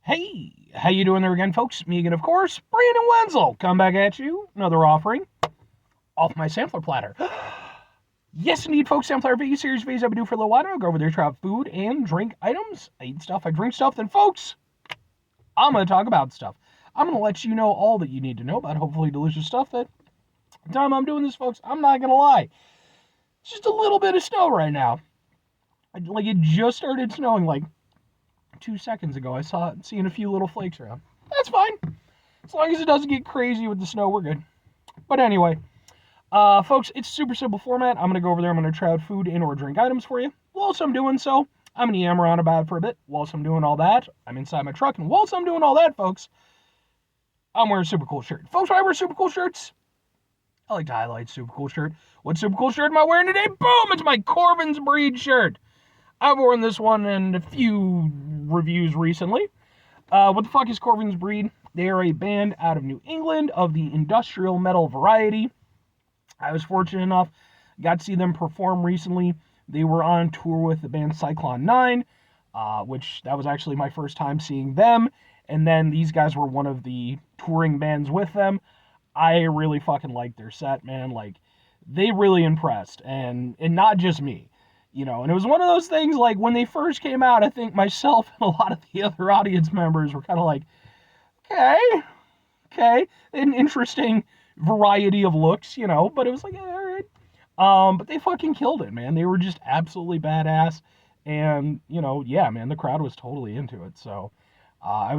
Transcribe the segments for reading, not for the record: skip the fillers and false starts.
Hey, how you doing there again, folks? Me again, of course, Brandon Wenzel. Come back at you, another offering off my sampler platter. Yes, indeed, folks, sampler video series videos I've been doing for a little while. I'll go over there, try out food and drink items. I eat stuff, I drink stuff. Then, folks, I'm going to talk about stuff. I'm going to let you know all that you need to know about hopefully delicious stuff. That the time I'm doing this, folks, I'm not going to lie. It's just a little bit of snow right now. Like, it just started snowing, like, 2 seconds ago. I saw it, seeing a few little flakes around. That's fine. As long as it doesn't get crazy with the snow, we're good. But anyway, folks, it's a super simple format. I'm going to go over there. I'm going to try out food and or drink items for you. Whilst I'm doing so, I'm going to yammer on about it for a bit. Whilst I'm doing all that, I'm inside my truck. And whilst I'm doing all that, folks, I'm wearing a super cool shirt. Folks, why I wear super cool shirts? I like to highlight super cool shirt. What super cool shirt am I wearing today? Boom! It's my Corvin's Breed shirt. I've worn this one in a few reviews recently. What the fuck is Corvin's Breed? They are a band out of New England of the industrial metal variety. I was fortunate enough, got to see them perform recently. They were on tour with the band Cyclone 9, which that was actually my first time seeing them. And then these guys were one of the touring bands with them. I really fucking liked their set, man. Like, they really impressed. And not just me. You know, and it was one of those things, like, when they first came out, I think myself and a lot of the other audience members were kind of like, okay, an interesting variety of looks, you know, but it was like, yeah, all right. But they fucking killed it, man. They were just absolutely badass, and, you know, yeah, man, the crowd was totally into it, so, I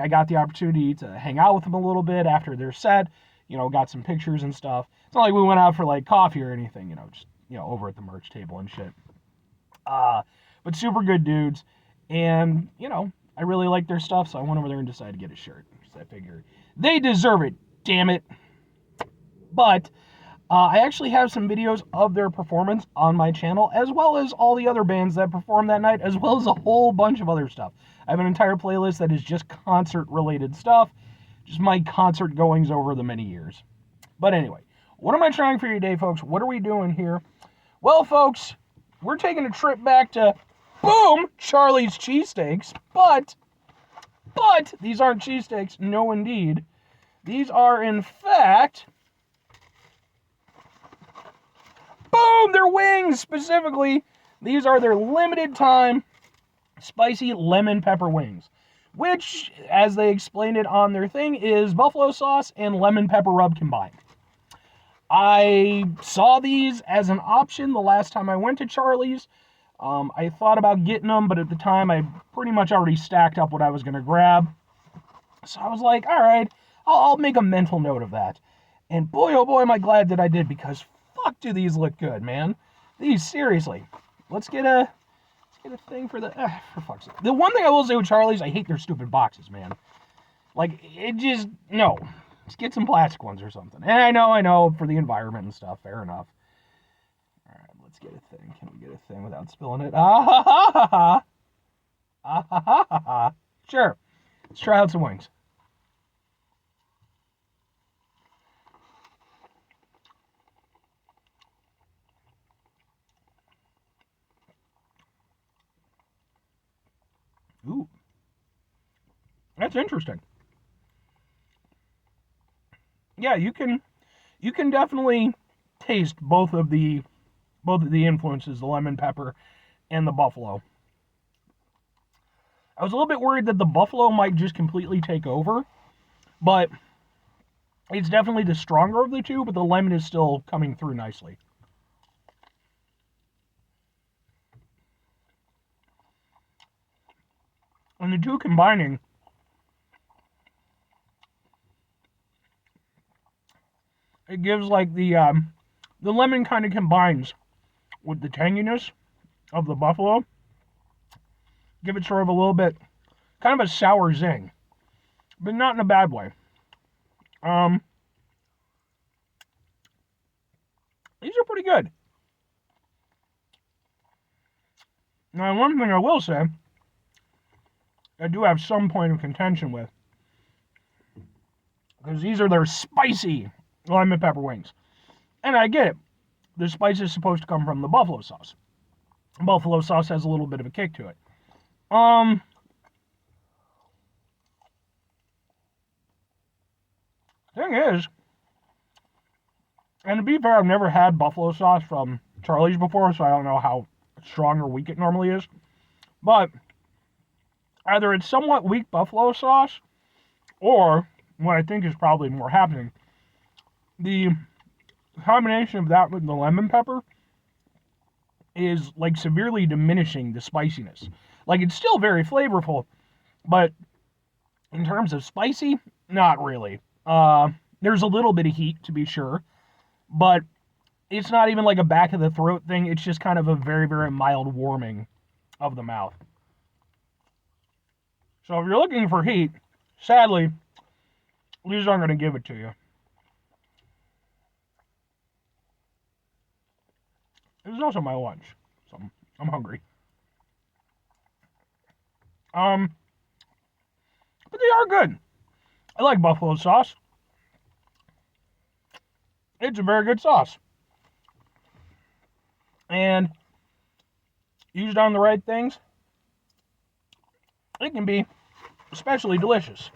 got the opportunity to hang out with them a little bit after their set, you know, got some pictures and stuff. It's not like we went out for, like, coffee or anything, you know, just, you know, over at the merch table and shit. But super good dudes. And, you know, I really like their stuff, so I went over there and decided to get a shirt. Because I figured they deserve it, damn it. But I actually have some videos of their performance on my channel, as well as all the other bands that performed that night, as well as a whole bunch of other stuff. I have an entire playlist that is just concert-related stuff, just my concert goings over the many years. But anyway, what am I trying for you today, folks? What are we doing here? Well, folks, we're taking a trip back to, boom, Charley's Cheesesteaks, but these aren't cheesesteaks, no indeed. These are, in fact, boom, they're wings, specifically. These are their limited time spicy lemon pepper wings, which, as they explained it on their thing, is buffalo sauce and lemon pepper rub combined. I saw these as an option the last time I went to Charley's. I thought about getting them, but at the time I pretty much already stacked up what I was going to grab. So I was like, all right, I'll make a mental note of that. And boy, oh boy, am I glad that I did, because fuck do these look good, man. These, seriously. Let's get a thing for the, for fuck's sake. The one thing I will say with Charley's, I hate their stupid boxes, man. Like, it just, no. Let's get some plastic ones or something. And I know, for the environment and stuff, fair enough. Alright, let's get a thing. Can we get a thing without spilling it? Ah ha ha ha ha! Ah ha ha ha ha! Sure. Let's try out some wings. Ooh. That's interesting. Yeah, you can definitely taste both of the influences, the lemon pepper and the buffalo. I was a little bit worried that the buffalo might just completely take over, but it's definitely the stronger of the two, but the lemon is still coming through nicely. And the two combining, it gives like the lemon kind of combines with the tanginess of the buffalo. Give it sort of a little bit, kind of a sour zing, but not in a bad way. These are pretty good. Now, one thing I will say, I do have some point of contention with, because these are their spicy lemon pepper wings. And I get it. The spice is supposed to come from the buffalo sauce. Buffalo sauce has a little bit of a kick to it. thing is, and to be fair, I've never had buffalo sauce from Charleys before, so I don't know how strong or weak it normally is. But either it's somewhat weak buffalo sauce, or what I think is probably more happening, the combination of that with the lemon pepper is like severely diminishing the spiciness. Like, it's still very flavorful, but in terms of spicy, not really. There's a little bit of heat, to be sure, but it's not even like a back of the throat thing. It's just kind of a very, very mild warming of the mouth. So if you're looking for heat, sadly, these aren't going to give it to you. This is also my lunch, so I'm hungry. But they are good. I like buffalo sauce. It's a very good sauce. And used on the right things, it can be especially delicious.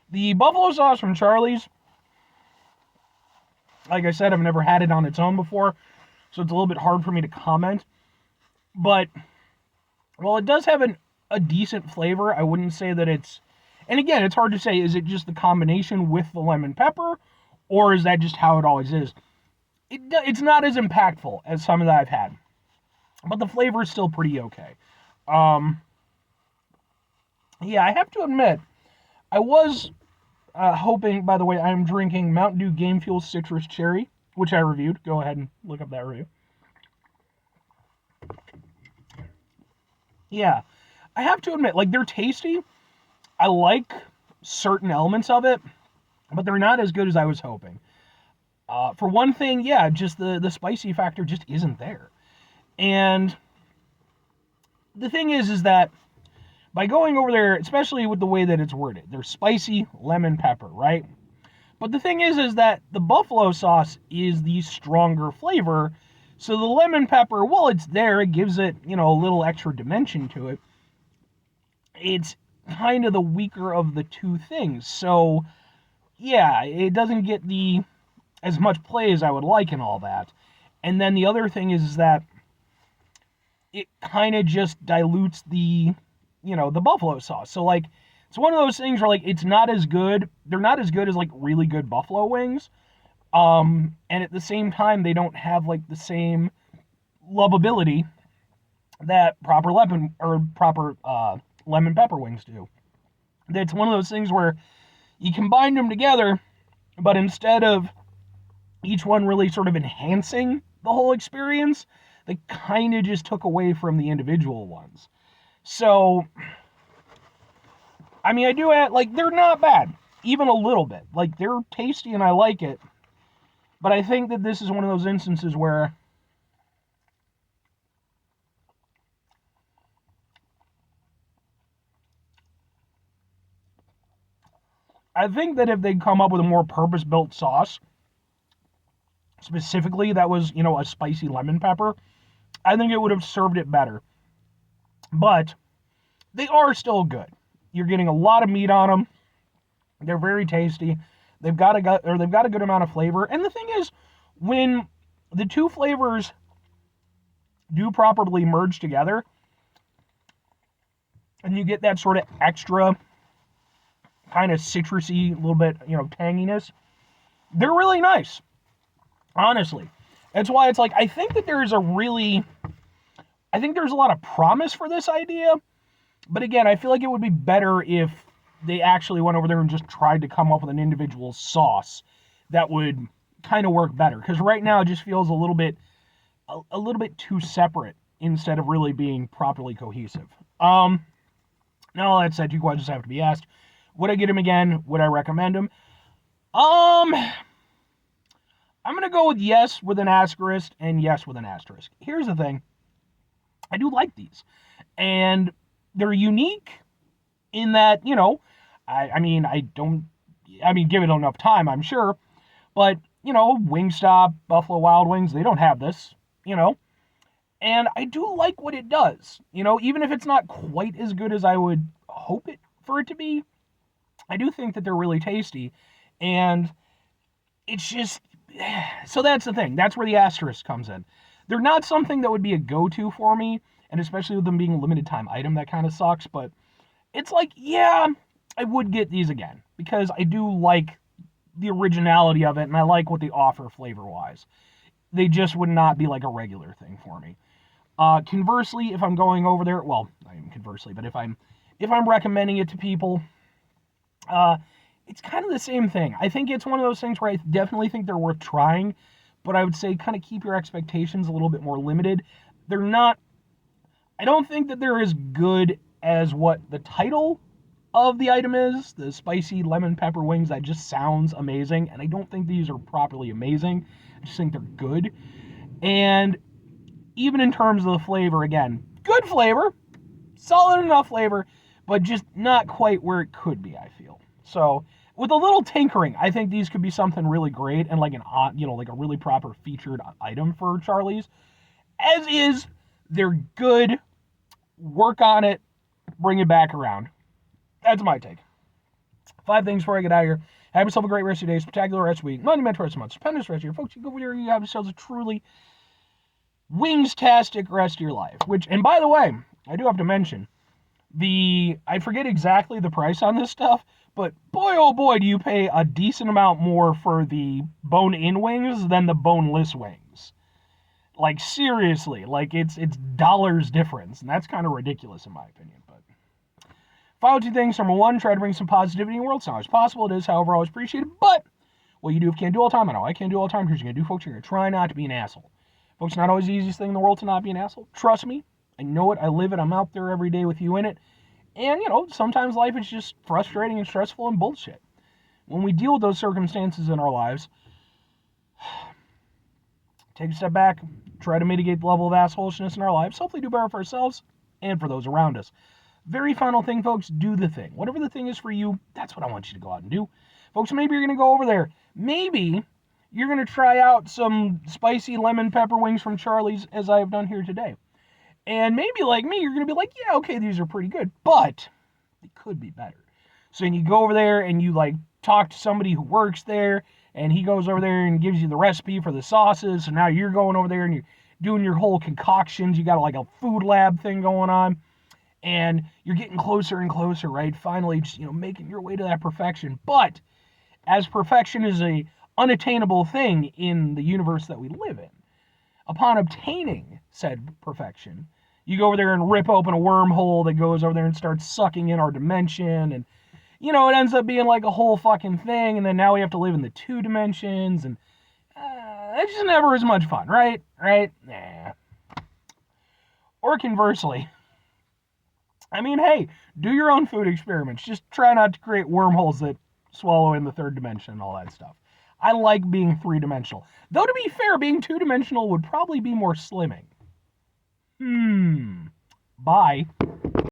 The buffalo sauce from Charleys, like I said, I've never had it on its own before, so it's a little bit hard for me to comment. But, well, it does have a decent flavor. I wouldn't say that it's... And again, it's hard to say, is it just the combination with the lemon pepper, or is that just how it always is? It's not as impactful as some that I've had, but the flavor is still pretty okay. Yeah, I have to admit, I was hoping, by the way, I'm drinking Mountain Dew Game Fuel Citrus Cherry, which I reviewed. Go ahead and look up that review. Yeah, I have to admit, like, they're tasty. I like certain elements of it, but they're not as good as I was hoping. For one thing, yeah, just the spicy factor just isn't there. And the thing is that by going over there, especially with the way that it's worded, there's spicy lemon pepper, right? But the thing is that the buffalo sauce is the stronger flavor, so the lemon pepper, well, it's there, it gives it, a little extra dimension to it. It's kind of the weaker of the two things. So, yeah, it doesn't get as much play as I would like and all that. And then the other thing is that it kind of just dilutes the buffalo sauce. So, like, it's one of those things where, like, it's not as good. They're not as good as, like, really good buffalo wings. And at the same time, they don't have, like, the same lovability that proper lemon pepper wings do. It's one of those things where you combine them together, but instead of each one really sort of enhancing the whole experience, they kind of just took away from the individual ones. So, I mean, I do add, like, they're not bad, even a little bit. Like, they're tasty and I like it, but I think that this is one of those instances where I think that if they'd come up with a more purpose-built sauce, specifically that was, a spicy lemon pepper, I think it would have served it better. But they are still good. You're getting a lot of meat on them. They're very tasty. They've got a good amount of flavor. And the thing is, when the two flavors do properly merge together, and you get that sort of extra kind of citrusy, little bit, tanginess, they're really nice. Honestly. That's why it's like, I think there's a lot of promise for this idea. But again, I feel like it would be better if they actually went over there and just tried to come up with an individual sauce that would kind of work better. Because right now it just feels a little bit too separate instead of really being properly cohesive. Now all that said, two questions have to be asked. Would I get him again? Would I recommend him? I'm going to go with yes with an asterisk and yes with an asterisk. Here's the thing. I do like these. And they're unique in that, give it enough time, I'm sure. But, Wingstop, Buffalo Wild Wings, they don't have this, And I do like what it does. Even if it's not quite as good as I would hope for it to be, I do think that they're really tasty. And it's just, so that's the thing. That's where the asterisk comes in. They're not something that would be a go-to for me, and especially with them being a limited time item, that kind of sucks, but it's like, yeah, I would get these again, because I do like the originality of it, and I like what they offer flavor-wise. They just would not be like a regular thing for me. Conversely, if I'm going over there, well, not even conversely, but if I'm recommending it to people, it's kind of the same thing. I think it's one of those things where I definitely think they're worth trying, but I would say kind of keep your expectations a little bit more limited. They're not, I don't think that they're as good as what the title of the item is, the spicy lemon pepper wings. That just sounds amazing, and I don't think these are properly amazing. I just think they're good. And even in terms of the flavor, again, good flavor, solid enough flavor, but just not quite where it could be, I feel. So with a little tinkering, I think these could be something really great and like like a really proper featured item for Charleys. As is, they're good. Work on it. Bring it back around. That's my take. 5 things before I get out of here. Have yourself a great rest of your day, spectacular rest of the week, monumental rest of the month, stupendous rest of your folks. You go over there and you have yourselves a truly wings-tastic rest of your life. Which, and by the way, I do have to mention, I forget exactly the price on this stuff, but boy, oh boy, do you pay a decent amount more for the bone-in wings than the boneless wings. Like, seriously, like, it's dollars difference, and that's kind of ridiculous in my opinion, but final 2 things. Number 1, try to bring some positivity in the world. It's not always possible. It is, however, always appreciated, but what you do if you can't do all the time, I know I can't do all the time. Here's what you're going to do, folks. You're going to try not to be an asshole. Folks, not always the easiest thing in the world to not be an asshole. Trust me. I know it. I live it. I'm out there every day with you in it. And, sometimes life is just frustrating and stressful and bullshit. When we deal with those circumstances in our lives, take a step back, try to mitigate the level of assholishness in our lives, hopefully do better for ourselves and for those around us. Very final thing, folks, do the thing. Whatever the thing is for you, that's what I want you to go out and do. Folks, maybe you're going to go over there. Maybe you're going to try out some spicy lemon pepper wings from Charleys, as I have done here today. And maybe, like me, you're going to be like, yeah, okay, these are pretty good, but they could be better. So then you go over there and you, talk to somebody who works there, and he goes over there and gives you the recipe for the sauces. So now you're going over there and you're doing your whole concoctions. You got, a food lab thing going on. And you're getting closer and closer, right? Finally, just, making your way to that perfection. But as perfection is a unattainable thing in the universe that we live in, upon obtaining said perfection, you go over there and rip open a wormhole that goes over there and starts sucking in our dimension. And, it ends up being like a whole fucking thing. And then now we have to live in the 2 dimensions. And that's just never as much fun, right? Right? Nah. Or conversely, hey, do your own food experiments. Just try not to create wormholes that swallow in the 3rd dimension and all that stuff. I like being 3-dimensional. Though, to be fair, being 2-dimensional would probably be more slimming. Bye.